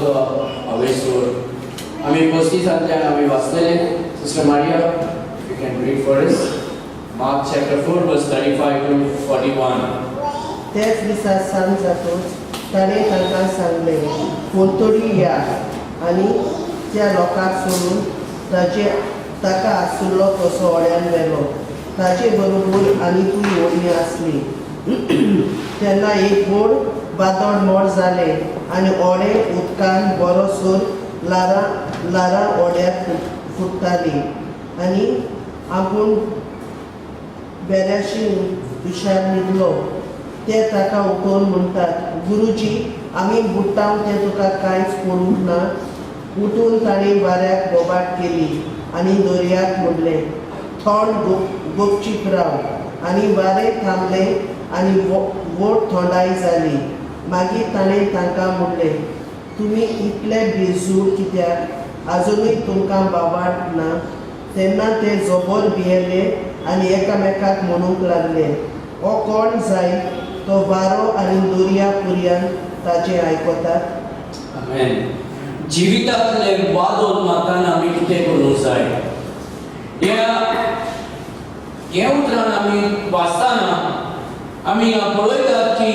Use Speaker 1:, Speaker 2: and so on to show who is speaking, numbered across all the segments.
Speaker 1: तो आवेसूर आम्ही 35 आम्ही वाचलेले sister Maria you can read for us Mark chapter 4 verse 35 to 41
Speaker 2: त्याच दिसा सांज जातूच ताणें तांकां सांगलें कोणतरी या आनी त्या लोकांक सोडून ताका आसुल्लो तसो ओड्यान व्हेलो ताचे बरोबर आनीकूय ओडी आसली तेन्ना एक व्हड बादोड मोड जालें आनी ओडे उदकान बरोसोर लारां ओड्याक फुट्टाली आनी आपूण बेऱ्याशी विशार न्हिदलो ते ताका उठोवन म्हणटात गुरुजी आमी बुट्टांव ते तुका कांयच पडूंक ना उठून ताणें वाऱ्याक बोबाट केली आनी दर्याक म्हणलें थंड गुपचीप राव आनी वारें थांबलें आनी व्हड थंडाय जाली मागीर ताणें तांकां म्हणलें तुमी इतले बेजूड कित्याक आजुनूय तुमकां बाबाट ना तेन्ना ते जोबोर भियेले आनी एकामेकाक म्हणूंक लागले हो कोण जाय तो वारो आनी दर्या पुर्यान ताचें आयकतात
Speaker 1: आमेन जिवितांतले वादोल मातान आमी कितें करूंक जाय हे उतरान आमी वाचताना आमी पळयतात की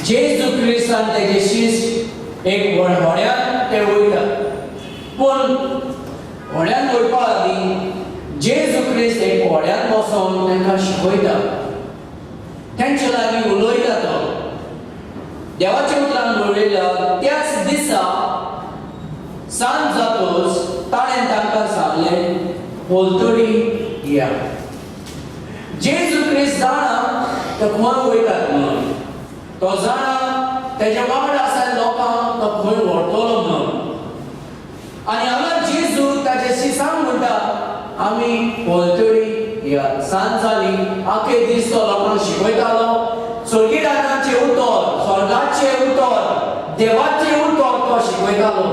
Speaker 1: जेजू क्रिस्तान तेजे शिश्य एक व्हड्यान ते वयता पूण व्हड्यान वयपा आदीं जेजू क्रिस्त एक व्हड्यान बसोन तांकां शिकयता तांचे लागीं उलयता तो देवाच्या उतरान बरयला त्याच दिसा सांज जातूच ताणें तांकां सांगलें पोलतडी या जेजू क्रिस्त जाणा तो खंय वयतात म्हणून तो जाणा तेज्या वांगडा आसा लोकांक तो खंय व्हरतलो म्हणून आनी हांगा जेजू ताच्या शिसांक म्हणटा आमी पोलतडी या सांज जाली आखे दीस तो लोकांक शिकयतालो स्वर्गीराजाचें उतर स्वर्गाचें उतर देवाचें उतर तो शिकयतालो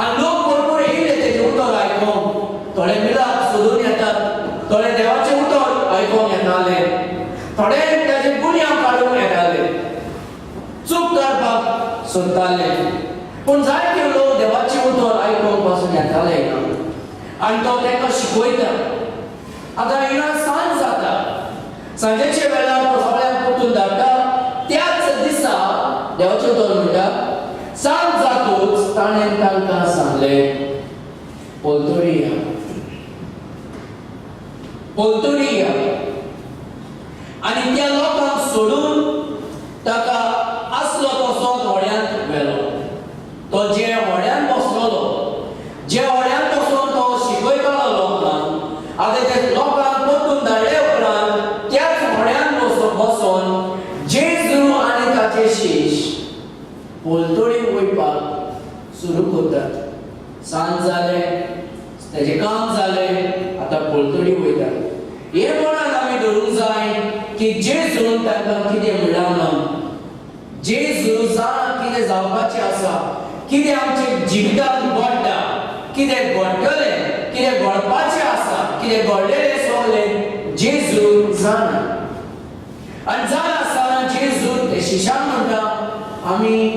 Speaker 1: आनी लोक भरपूर येयले तेजें उतर आयकोंक थोडे मिलाप सोदून येतात थोडे देवाचें उतर आयकोंक येताले थोडे ताजे गुन्यांव काडूंक येताले चूक करपाक सोदताले पूण जायते लोक देवाचें उतर आयकोंक पासून येताले आनी तो तांकां शिकयता आतां हिंगा सांज जाता सांजेच्या वेळार तो सगळ्यांक परतून धाडटा त्याच दिसा देवाचें उतर म्हणटा सांज जातूच ताणें तांकां सांगलें पोलतडी या आनी त्या लोकांक सोडून ताका आसलो तसोच व्हड्यांत व्हेलो तो जे व्हड्यान बसलोलो जे व्हड्यान बसोन तो शिकयतालो लोकांक आतां ते लोकांक परतून धाडले उपरांत त्याच व्हड्यान बसोन जेजू आनी ताचे शिश्य पोलतडीक वयपाक सुरू करतात सांज जालें तेजें काम जालें आतां पोलतडीक वयतात हे मनान आमी धरूंक जाय की जेजून तांकां कितें म्हणलां ना जेजू जाणा कितें जावपाचें आसा कितें आमच्या जिवितांत घडटा कितें घडटलें कितें घडपाचें आसा कितें घडलेलें सगळें जेजू जाणा आनी जाणा आसतना जेजू ते शिश्यांक म्हणटा आमी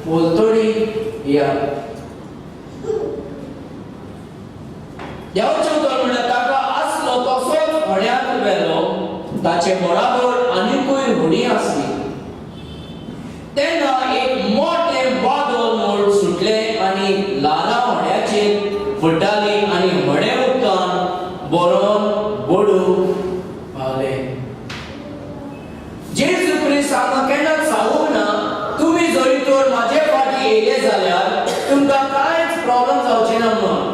Speaker 1: पोलतडी या देवाचें उतर म्हणल्यार ताका आसलो तसोच व्हड्यांत व्हेलो ताचे बराबर आनीकूय व्हडी आसली तेन्ना एक मोठें वादळ मोड सुटलें आनी लारां व्हड्याचेर फुट्टालीं आनी व्हडें उदकान बरोवन बुडूंक पावलें जेजू क्रिस्त हांगा केन्नाच सांगूंक ना तुमी जरी तर म्हाजे फाटीं येयले जाल्यार तुमकां कांयच प्रॉब्लम जावचें ना म्हणून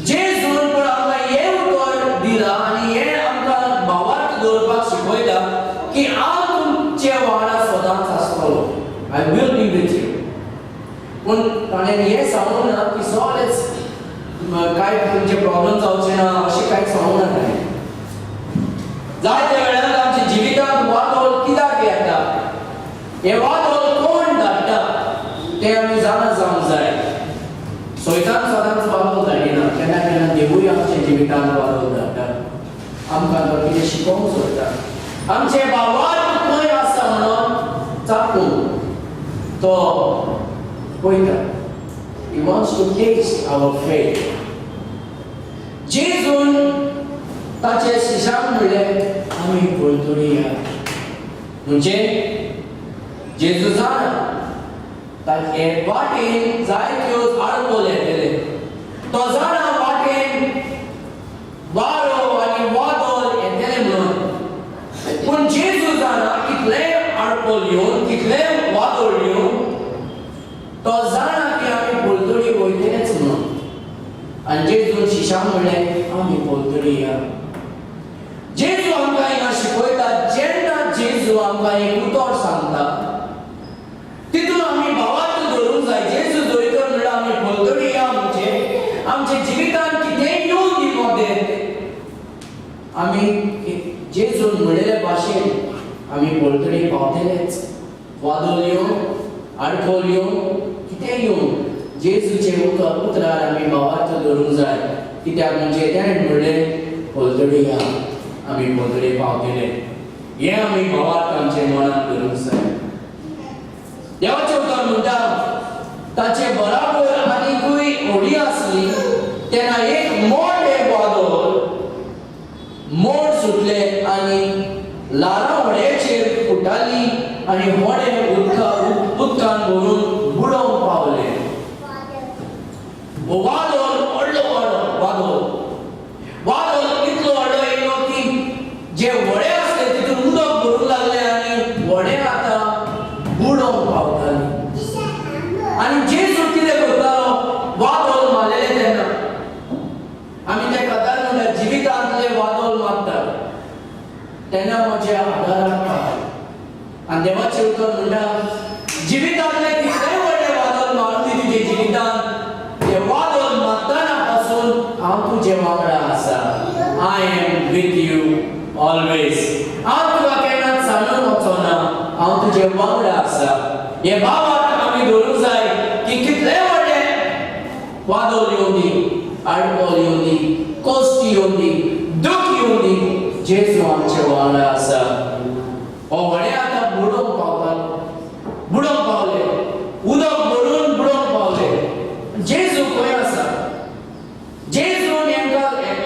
Speaker 1: जेजून पण आमकां हें उतर दिलां आनी हें आमकां भावार्थ दवरपाक शिकयता की हांव तुमचे वांगडा सदांच आसतलो I will be with you पूण ताणें हें सांगूंक ना की सगळेंच कांय तुमचे प्रॉब्लम जावचे ना अशें कांय सांगूंक ना ताणें जायते वेळार आमच्या जिवितांत वादळ कित्याक येता हे वादळ कोण धाडटा तें आमी जाणा जावंक जाय सैतान सदांच वादळ धाडिना केन्ना केन्ना देवूय आमच्या जिवितांत वादळ धाडटा आमकां तो कितें शिकोवंक सोदता आमचे भावार्थ खंय आसा म्हणून चापून तो पळयता. He wants to taste our faith. जेजून ताचे शिश्यांक म्हणलें आमी पळतडी या. म्हणजे जेजू जाणा ताचे वाटेन जायत्यो आडकोल येतले. तो जाणा वाटेन वारो आनी वादळ येतले म्हणून. पूण जेजू जाणा कितले आडकोल येवन कितले वादळ येवन तो जाणा की आमी पळतडी वयतलेच म्हणून. आनी जेजून शिश्यांक म्हणलें आमी पळतडी या. जेजू आमकां हिंगा शिकयता जेन्ना जेजू आमकां एक उतर सांगता तितून आमी भावार्थ धरूंक जाय. जेजू धरितर म्हणल्यार आमी पळतडी या म्हणजे आमच्या जिवितांत कितेंय येवन दी मध्ये आमी जेजून म्हणलेल्या भाशेन आमी पळतडी पावतलेच. वादळ येवन आडखळ येवन कितेंय येवन जेजूचे उतरार आमी भावार्थ धरूंक जाय. कित्याक म्हणजे तेणें म्हणलें पळतडी या आमी पळतडी पावतले. हें आमी भावार्थ आमच्या मनांत धरूंक जाय. देवाचें उतर म्हणटा ताचे बराबर आनीकूय व्हडी आसली तेन्ना एक मोठें वादळ मोड सुटले आनी लारां व्हड्याचेर फुटाली आनी व्हडें उदकान भरून बुडोवंक पावले. वादळ वादळ इतलो व्हडलो येयलो की जे व्हडे आसले तितून उदक भरूंक लागले आनी व्हडे आतां बुडोवंक पावताले. आनी जेजू कितें करतालो वादळ मारलेले तेन्ना आमी ते कथार म्हणटा जिवितांतले वादळ मारतात तेन्ना म्हज्या आदाराक पावता. आनी देवाचें उतर म्हणटा जिवितांतले कितलेय व्हडले वादळ मारूं दी तुजे जिवितांत ते वादळ मारतना पासून हांव तुजे वांगडा आसा. I am with you always. हांव तुका केन्नाच सांडून वचना. हांव तुजे वांगडा आसा. हे भावार्थ आमी धरूंक जाय की कितलेय व्हडले वादळ येवं दी आडकोल येवं दी कोश्ट येवं दी दूख येवं दी जेजू आमचे वांगडा आसा. हो व्हडे आतां बुडोवंक पावले उदक भरून बुडोवंक पावले. जेजू खंय आसा? जेजून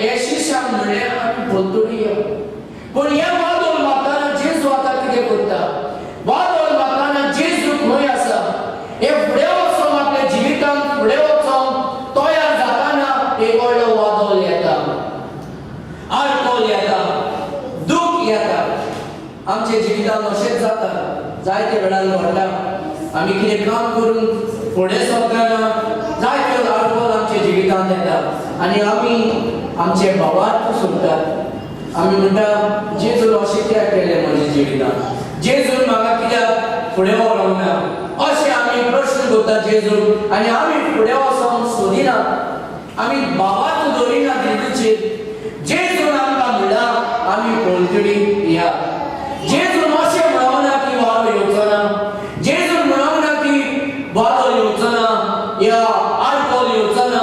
Speaker 1: हे शिश्यांक म्हणलें आमी पळतडी या. पूण हे वादळ मारतना जेजू आतां कितें करता? वादळ मारतना जेजू खंय आसा? हे फुडें वचोन आपल्या जिवितांत फुडें वचोन तयार जाताना एक व्हडलो वादळ येता आडकोल येता दूख येता. आमच्या जिवितांत अशेंच जाता. जायते वेळार घडटा आमी कितें काम करून फुडें सरतना जायत्यो आडकोल आमच्या जिवितांत येता आनी आमी आमचे भावार्थ सोडटात. आमी म्हणटा जेजून अशें कित्याक केलें म्हज्या जिवितांत? जेजून म्हाका कित्याक फुडें व्हरोंक ना? अशें आमी प्रश्न करतात जेजून आनी आमी फुडें वचोंक सोदिनात. आमी भावार्थ धरिनात जेजूचेर. जेजून आमकां म्हणटा आमी पळतडी या. जेजून अशें म्हणना की वारो येवचो ना. जेजून म्हणना की वादळ येवचो ना या आडकोल येवचो ना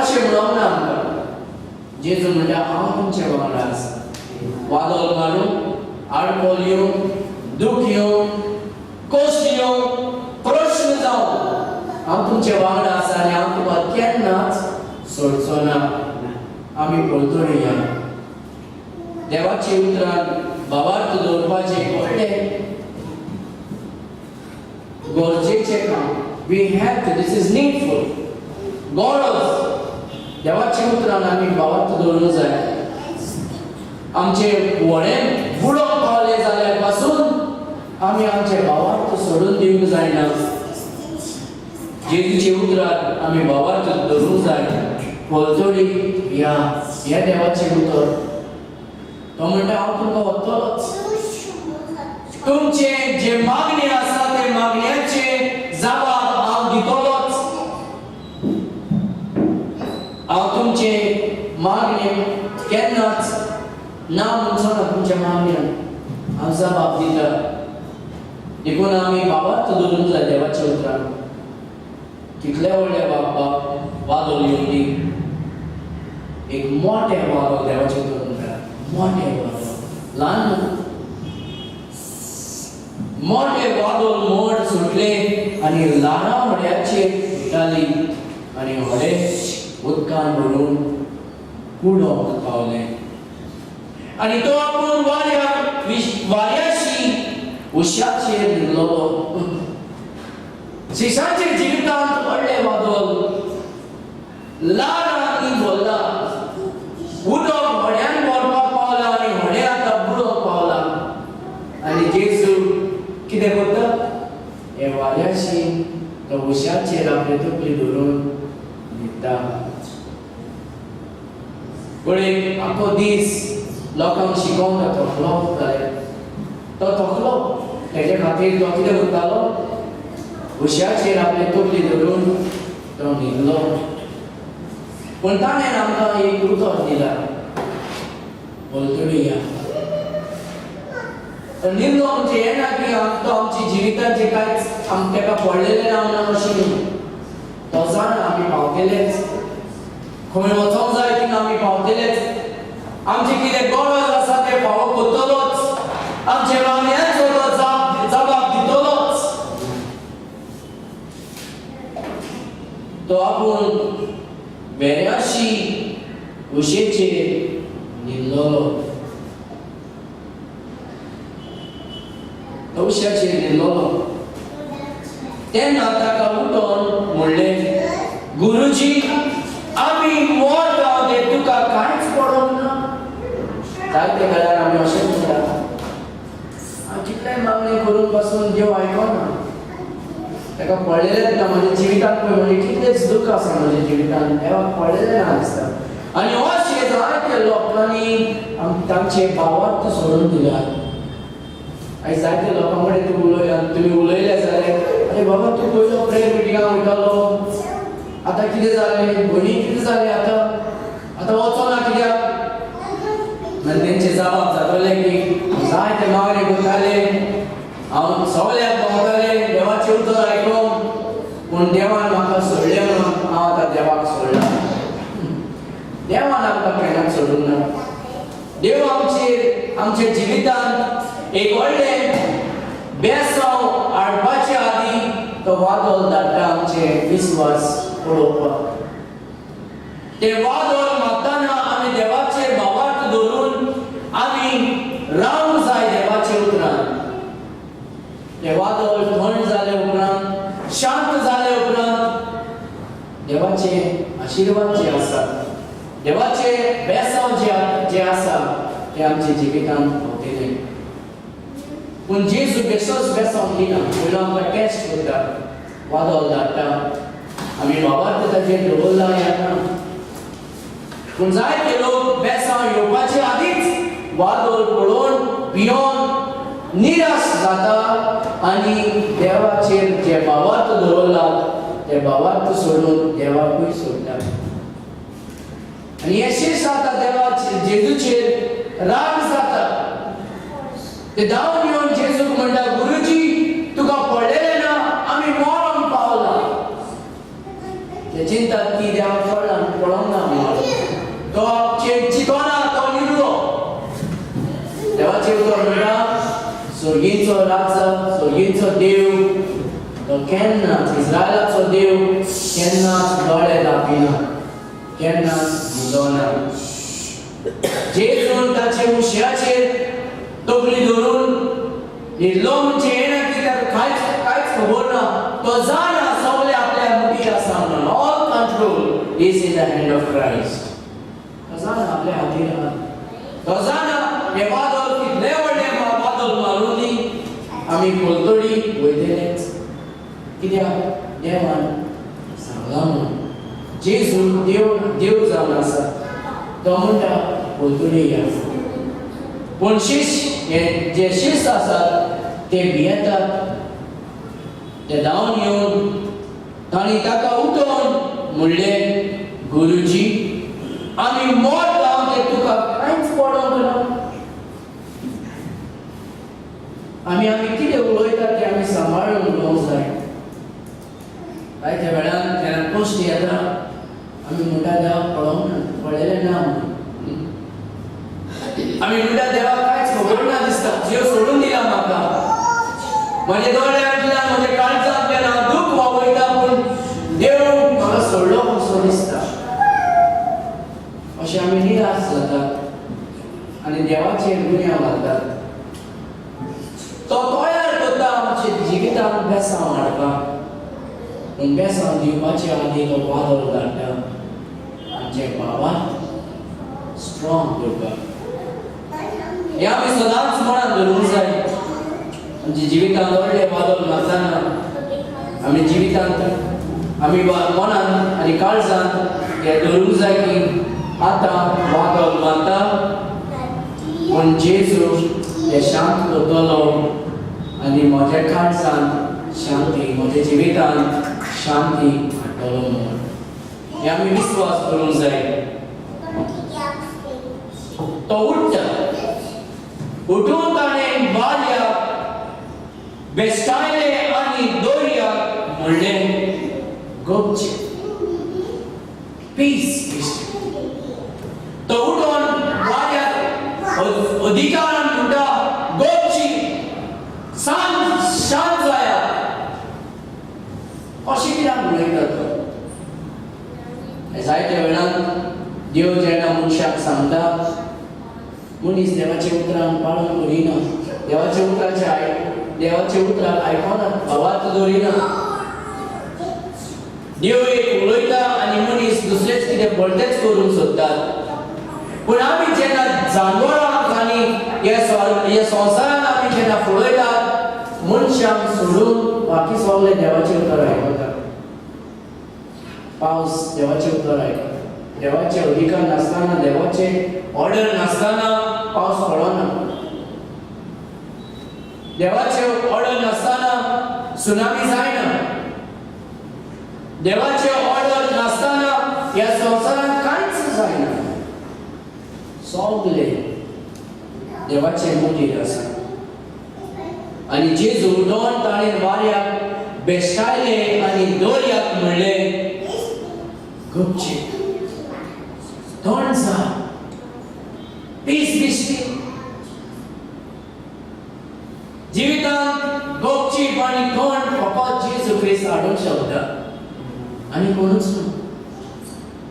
Speaker 1: अशें म्हणना आमकां. जेजू म्हणटा हांव तुमचे वांगडा आसा. वादळ मारूं आडकोल येवं दूख येवं कोश्ट येवं प्रश्न जावं हांव तुमचे वांगडा आसा आनी हांव तुका केन्नाच सोडचो ना. आमी पळतडी या. देवाचे उतरान भावार्थ दवरपाचे व्हडलें गरजेचें काम. We have to this is needful. गरज देवाचे उतरान आमी भावार्थ दवरूंक जाय. आमचे व्हडें बुडोवंक पावले जाल्यार पासून आमी आमचे भावार्थ सोडून दिवंक जायना. जेजूचे उतरार आमी भावार्थ धरूंक जाय. पळतडी या. हें देवाचें उतर. तो म्हणटा हांव तुमकां वतलोच. तुमचे जे मागणी आसा ते मागण्याचे जबाब हांव दितलोच. हांव तुमचे मागणे केन्नाच ना म्हणचो ना. तुमच्या मागण्यांक हांव जबाब दिता. देखून आमी भावार्थ धरूंक जाय देवाच्या उतरान. कितले व्हडले वादळ येवन दी एक मोठें वादळ देवाचें उतर म्हणटा. मोठें वादळ ल्हान मोठें वादळ मोड सुटले आनी ल्हान व्हड्याचेर उठटाली आनी व्हडे उदकान भरून कुडोंक पावले आनी तो आपूण वाऱ्याशी उश्याचेर न्हिदलोलो. शिशाच्या जिवितांत व्हडले वादळ ल्हान आनी व्हडला उदक व्हड्यान व्हरपाक पावला आनी व्हडें आतां बुडोवंक पावला आनी जेजू कितें करता? हे वाऱ्याशी तो उश्याचेर आपली तकली धरून न्हिदता. फुडें आख्खो दीस लोकांक शिकोवंक थकलो जाल्यार तो थकलो तेजे खातीर तो कितें करतालो? उश्याचेर आपली तकली धरून तो न्हिदलो. पूण ताणें आमकां एक उतर दिला, बोलतडी या. न्हिदलो म्हणजे हें ना की तो आमच्या जिविताचें कांयच तेका पडलेलें ना म्हणून अशें न्ही. तो जाणा आमी पावतलेच, खंय वचोंक जाय थिंगा आमी पावतलेच, आमचें कितें गरज आसा तें फावो करतलोच, आमचे वांगड्यांचो तो जबाब दितलोच. तो आपूण वेऱ्याशी उशेचेर न्हिदलोलो. तो उश्याचेर न्हिदलोलो तेन्ना ताका उठोन म्हणलें, गुरुजी आमी मोर जावं ते तुका कांयच पडोंक ना. जायते वेळार आमी अशें म्हणटा, हांव कितलेय मागणी करून पासून देव आयकना, ताका पडलेलेंच ना. म्हज्या जिवितांत पळय म्हणजे कितलेच दूख आसा म्हज्या जिवितांत, देवाक पडलेलें ना दिसता. आनी अशें जायते लोकांनी तांचे भावार्थ सोडून दिल्यात. आयज जायते लोकां कडेन तुमी उलयले जाल्यार, अरे बाबा तूं पयलो प्रेयर मिटिंगाक वयतालो, आतां कितें जालें? भणी कितें जालें आतां वचोना कित्याक? आनी तेंचे जबाब जातले की जायते मागणी करताले, हांव सगळ्याक भोंवतालें देवाचें उतर आयकून, पूण देवान म्हाका सोडलें म्हणून हांव आतां देवाक सोडला. देवान आमकां केन्नाच सोडूंक ना. देव आमच्या जिवितांत एक व्हडलें बेसांव हाडपाचे आदी तो वादळ धाडटा आमचे विश्वास पळोवपाक. ते वादळ मागताना आमी देवाचेर भावार्थ धरून आमी रावंक जाय देवाच्या उतरांत. ते वादळ थंड जाले उपरांत, शांत जाले उपरांत देवाचे आशिर्वाद जे आसात, देवाचे बेसांव जे आसा ते आमच्या जिवितांत पावतले. पूण जेजू बेसोच बेसांव दिना, पयलो आमकां टेस्ट करता, वादळ धाडटा, आमी भावार्थ ताचेर दवरला येना. पूण जायते लोक बेसांव येवपाचे आदींच वादळ पळोवन भियोन निराश जाता आनी देवाचेर जे भावार्थ दवरला ते भावार्थ सोडून देवाकूय सोडटा. आनी अशें जाता देवाचेर जेजूचेर राग जाता. ते धांवन येवन जेजूक म्हणटा, गुरुजी तुका पडलेलें ना, आमी मरोंक पावला. ते चिंतात की देवाक पडोंक ना म्हणून. तो चिंतना तो न्हिदलो. देवाचें उतर म्हणटा, स्वर्गीचो राजा, स्वर्गीचो देव तो केन्नाच, इस्रायलाचो देव केन्नाच दोळे धांपिना, केन्नाच न्हिदोना. जेजून ताचे उश्याचेर तकली धरून न्हिदलो म्हणजे हें ना की ताका कांयच खबर ना. तो जाणा सगळें आपल्या मुठींत आसा म्हणून. All control is in the hand of Christ. तो जाणा आपल्या हातीर आहा. तो जाणा हे वादळ कितले व्हडले वादळ मारून दी आमी कोलतडी वयतलेच. कित्याक देवान सांगला म्हणून. जेजू देव जावन आसा. तो म्हणटा कोलतडी या. पूण जे शिश्य आसात ते भियेतात. ते धांवन येवन तांणी ताका उठोवन म्हणलें, गुरुजी आमी मोर जावन ते तुका कांयच पडोंक ना. आमी कितें उलयतात ते आमी सांबाळून उलोवंक जाय. जायत्या वेळार जेन्ना कश्ट येता आमी म्हणटा देवाक पडोंक ना, पडलेलें ना म्हणून. आमी म्हणटा देवाक कांयच खबर ना दिसता, जीव सोडून दिला म्हाका. माझे दोळ्यांतल्यान माझे काळजांतल्यान हांव दूख वावयता पूण देव म्हाका सोडलो कसो दिसता अशें आमी निराश जातात आनी देवाचेर गुन्यांव घालतात तो तयार करता आमचे जिवितांत बेसांव हाडपाक पूण बेसांव दिवपाचे आदी तो वादळ धाडटा आमचे भावांत स्ट्रॉंग करपाक हे आमी सदांच मनांत दवरूंक जाय आमच्या जिवितांत व्हडले वादळ नासतना आमी जिवितांत आमी मनांत आनी काळजांत हे दवरूंक जाय की आतां वादळ मारता पूण जेजू हे शांत करतलो आनी म्हज्या काळजांत शांती म्हज्या जिवितांत शांती हाडटलो म्हणून हे आमी विश्वास करूंक जाय तो उठ्ठा उठून ताणें बारयाक बेश्टायले आनी दोरयाक म्हणलें गपचे पीस तो उठून बारयाक अधिकारान म्हणटा गपची शांत जाया अशें कित्याक उलयता तो जायत्या वेळान देव जेन्ना मनशाक सांगता मनीस देवाचे उतरां पाळून करिना देवाचे उतरां आयकना भावार्थ दवरिना देव एक उलयता आनी मनीस दुसरेच कितें बळतेच करूंक सोदतात पूण आमी जेन्ना जानवरांक आनी हे संवसारांत आमी जेन्ना पळयतात मनशांक सोडून बाकी सगळे देवाचे उतर आयकतात पावस देवाचे उतर आयकता देवाचे अधिकार नासतना देवाचे ऑर्डर नासतना पावस पडना देवाचे ऑर्डर नासतना सुनामी जायना देवाचे ऑर्डर नासतना ह्या संवसारांत कांयच जायना सगळे देवाचे मदीर आसा आनी जेजू उठोन ताणें वाऱ्याक बेश्टायले आनी दोरयाक म्हणलें गपचे थंड जा पीस दिसली जिवितांत गपचीप आनी थंड फकत जेजू ख्रिस्त हाडूंक शकता आनी कोणूच ना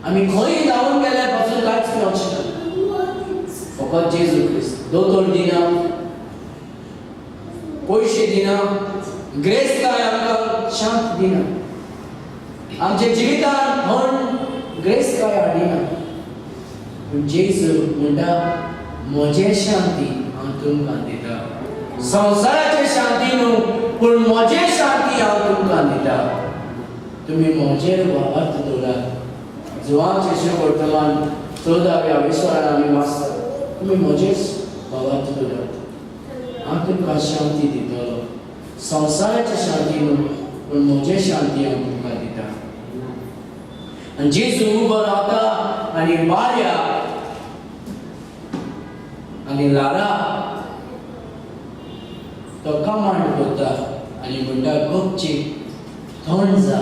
Speaker 1: आमी खंय धांवून गेल्यार पासून कांयच मेळचें ना फकत जेजू ख्रिस्त दोतोर दिना पयशे दिना ग्रेस काय आमकां शांत दिना आमच्या जिवितांत थंड ग्रेस काय हाडिना पूण जेजू म्हणटा म्हजे शांती हांव तुमकां दिता संवसाराचे शांती न्हू पूण म्हजे शांती हांव तुमकां दिता तुमी म्हजेर वावरत दवरात जुवांव जेशू वर्तमान 14व्या विश्वान आमी वाचता तुमी म्हजेर वावरत दवरात हांव तुमकां शांती दितलो संवसाराची शांती न्हू पूण म्हजे शांती हांव तुमकां दिता आनी जेजू उबो रावता आनी बारया आनी लारा तो कमांड करता आनी म्हणटा गपचीप थंड जा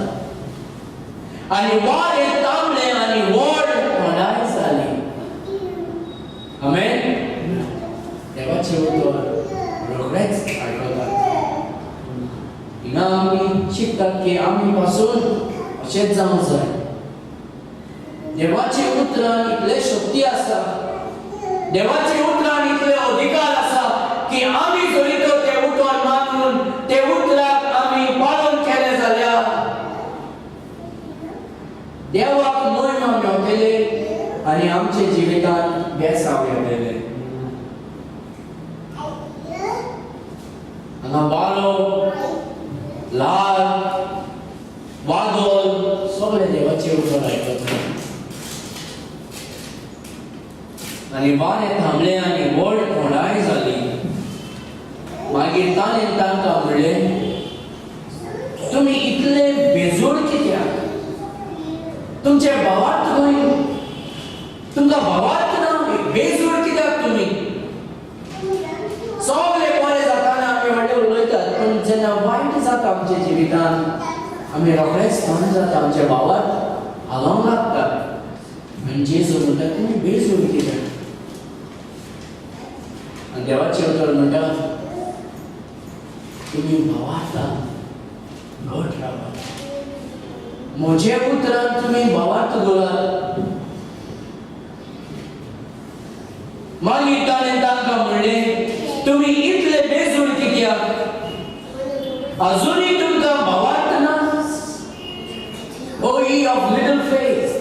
Speaker 1: आनी वारे थांबले आनी व्हड थंडाय जाली आमेन देवाचे उतर रोखडेच आयकतात हिंगा आमी शिकतात की आमी पासून अशेंच जावंक जाय देवाचे उतरान इतले शक्ती आसा देवाचे उतरान इतले अधिकार आसा की आमी जरी तो ते उतर मानून ते उतराक आमी पालन केले जाल्यार देवाक महिमा मेळटले आनी आमचे जिवितांत बेसांव येतले हांगा बालो लाल वादळ सगळे देवाचे उतर आयकतात आनी वारें थांबलें आनी व्हड थंडाय जाली मागीर ताणें तांकां म्हणलें तुमी इतले बेजोड कित्याक तुमचे भावार्थ खंय तुमकां भावार्थ ना बेजोड कित्याक तुमी सगळे बरें जाताना आमी व्हडले उलयतात पूण जेन्ना वायट जाता आमच्या जिवितांत आमी रोखडेच थंड जाता आमच्या भावार्थ हालोंक लागता आनी जेजू म्हणटा तुमी बेजोड कित्याक देवाचे उतर म्हणटा तुम्ही भावार्थान घट रावात. म्हजे उतरान तुम्ही भावार्थ दवरात. मागीर ताणें तांकां म्हणलें, तुमी इतले बेजूड कित्याक? अजुनूय तुमकां भावार्थ ना? ओ ye of little faith.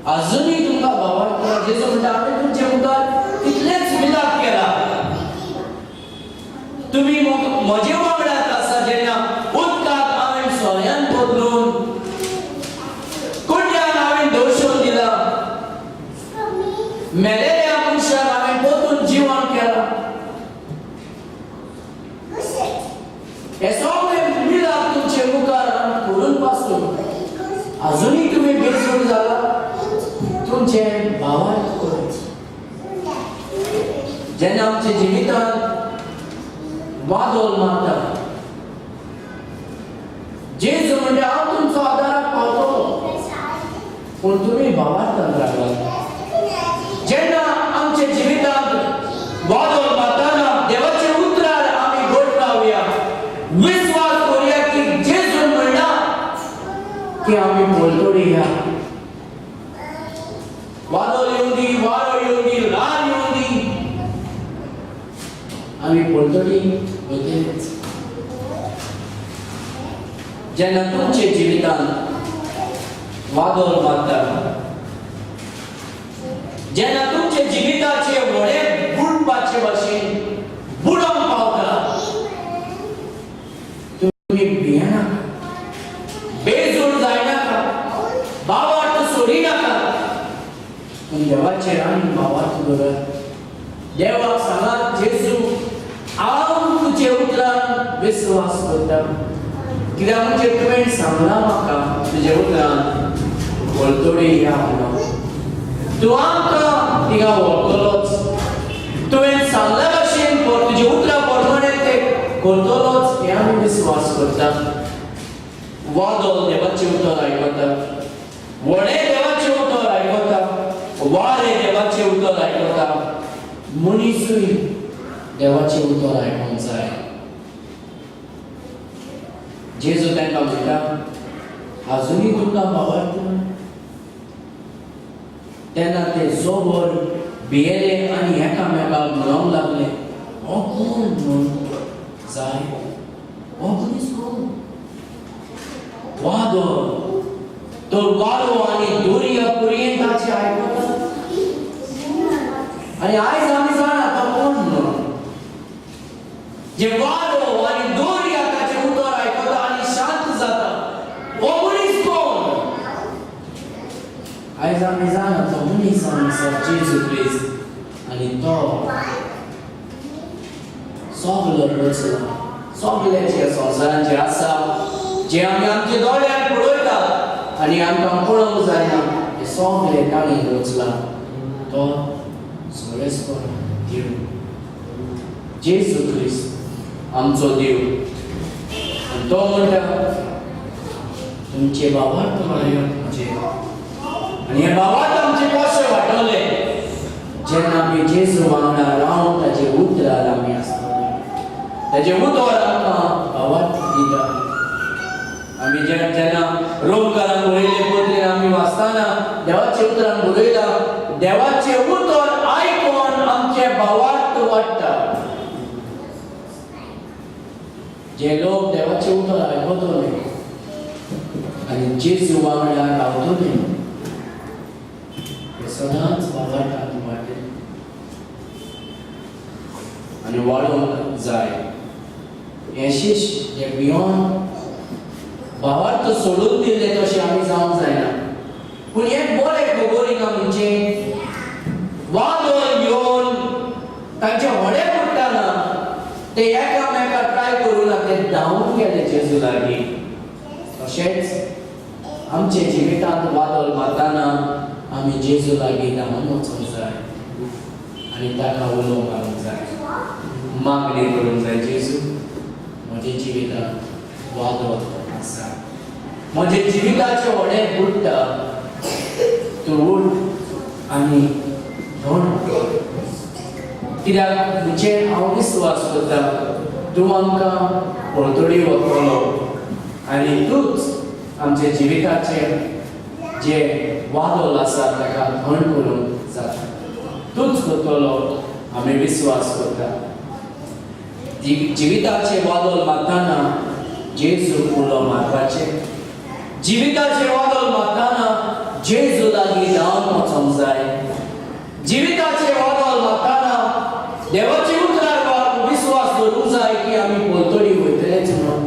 Speaker 1: अजुनूय तुमकां भावार्थ ना? जेजू म्हणटा, हांवें तुमचे मुखार इतलेच विलाप केला. तुम्ही म्हजे वांगडाच आसा. जेन्ना उदकाक हांवें सोऱ्यान बदलून कुंड्यान हांवें दोशून दिला, मेलेल्या मनशाक हांवें पोतून जिवंत केला. हे सगळे मिलाप तुमचे मुखार हांवें करून पासून अजुनूय तुम्ही बेजूड जाला. तुमचे भावार्थ करात. जेन्ना आमच्या जिवितांत वादोल मारता, जेजू म्हणटा, हांव तुमचो आदाराक पावतलो, पूण तुमी भावार्थान रावात. जेन्ना आमच्या जिवितांत वादोल मारतना देवाचे उतरार आमी घट रावया. विश्वास करूया की जेजू म्हणटा की आमी बोलतोडी या. वादोल येऊं दी, वारो येऊं दी, रान येऊं दी, आमी बोलतोडी वयतलेच. जेन्ना तुमचे जिवितांत वादोल मारता, जेन्ना तुमचे जिविताचे व्हडे बुडपाचे भाशेन बुडोवंक पावता, तुम्ही भियेनाका, बेजूड जायनाका, भावार्थ सोडिनाका, पूण देवाचेर आनी भावार्थ दवरात. देवाक सांगात, जेजू हांव तुजे उतरान विश्वास करता. कित्याक म्हणजे तुवें सांगलां म्हाका तुजे उतरान बोलतोडी या म्हणून. तूं आमकां थिंगा व्हरतलोच. तुवें सांगल्या भाशेन तुजे उतरां प्रमाणे ते करतलोच हें आमी विश्वास करता. वादोल देवाचें उतर आयकता, व्हडे देवाचें उतर आयकता, वारे देवाचें उतर आयकता, मनीसूय देवाचें उतर आयकूंक जाय. जेजू तांकां म्हणटा, अजुनूय तुमकां भावार्थ ना? तेन्ना ते जोबर भियेले आनी एकामेकाक म्हणूंक लागले, हो कोण म्हूण जाय? हो मनीस कोण? वादोल तो वारो आनी दोरया पर्यंत ताचें आयकता. आनी आयज आमी जाणा तो कोण म्हणून. जे वारो आनी दोरया ताचें उतर आयकता आनी शांत जाता, हो मनीस कोण? आयज आमी जाणा तो मनीस आसा जेजू क्रिस्त. आनी तो सगलो रचला. सगले जे संवसारांत जे आसा, जे आमी आमचे दोळ्यान पळयतात आनी आमकां पळोवंक जायना, हे सगले ताणें रचला. तो सोरेस्पर देव, जेजू क्रिस्त आमचो देव. आनी तो म्हणटा, तुमचे भावार्थ म्हळ्यार म्हजे. आनी हे भावार्थ आमचे कशे वांटले? जेन्ना आमी जेजू वांगडा रावन ताचे उतरार आमी आसतले. ताचे उतर आमकां भावार्थ दिता. आमी जेन्ना रोमकारांक बरयल्ले पत्रेन आमी वाचतना देवाचे उतरान बरयला, देवाचे उतर आयकून आमचे भावार्थ वाडटा. जे लोक देवाचे उतर आयकतले आनी जेजू वांगडा रावतले, ते सदांच भावार्थान वाडटले आनी वाडोवंक जाय. हें शिश्ट जे भियोन भावार्थ सोडून दिले तशें आमी जावंक जायना. पूण हें बरें खबरीक म्हणजे वादोल येवन तांचे व्हडे पडटाना ते एकामेकाक ट्राय करूना, ते धांवून गेले जेजू लागीं. तशेंच आमचे जिवितांत वादोल मारतना आमी जेजू लागीं धांवून वचूंक जाय आनी ताका उलोव घालूंक जाय, मागणी करूंक जाय. जेजू, म्हजे जिवितांत वादोल आसा, म्हजे जिविताचे व्हडे बुडटा, तूं उठ आनी धोंड कर. कित्याक जे हांव विश्वास करता तूं आमकां परतडी व्हरतलो आनी तूंच आमच्या जिविताचे जे वादळ आसा ताका थंड करूंक जाता तूंच करतलो आमी विश्वास करता जिविताचे वादळ मारतना जेजू उलो मारपाचे जिविताचे वादळ मारतना जेजू लागीं धांवन वचोंक जाय जिविताचे वादळ मारतना देवाची उतरार विश्वास दवरूंक जाय की आमी परतडी वयतलेच म्हणून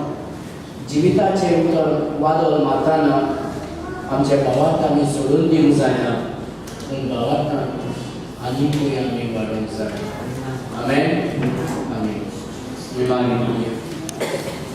Speaker 1: जिविताचे वादळ मारतना आमच्या गांवांत आमी सोडून दिवंक जायना पूण गांवांत आनीकूय आमी वाडोवंक जाय आमेन आमेन. We magnify you.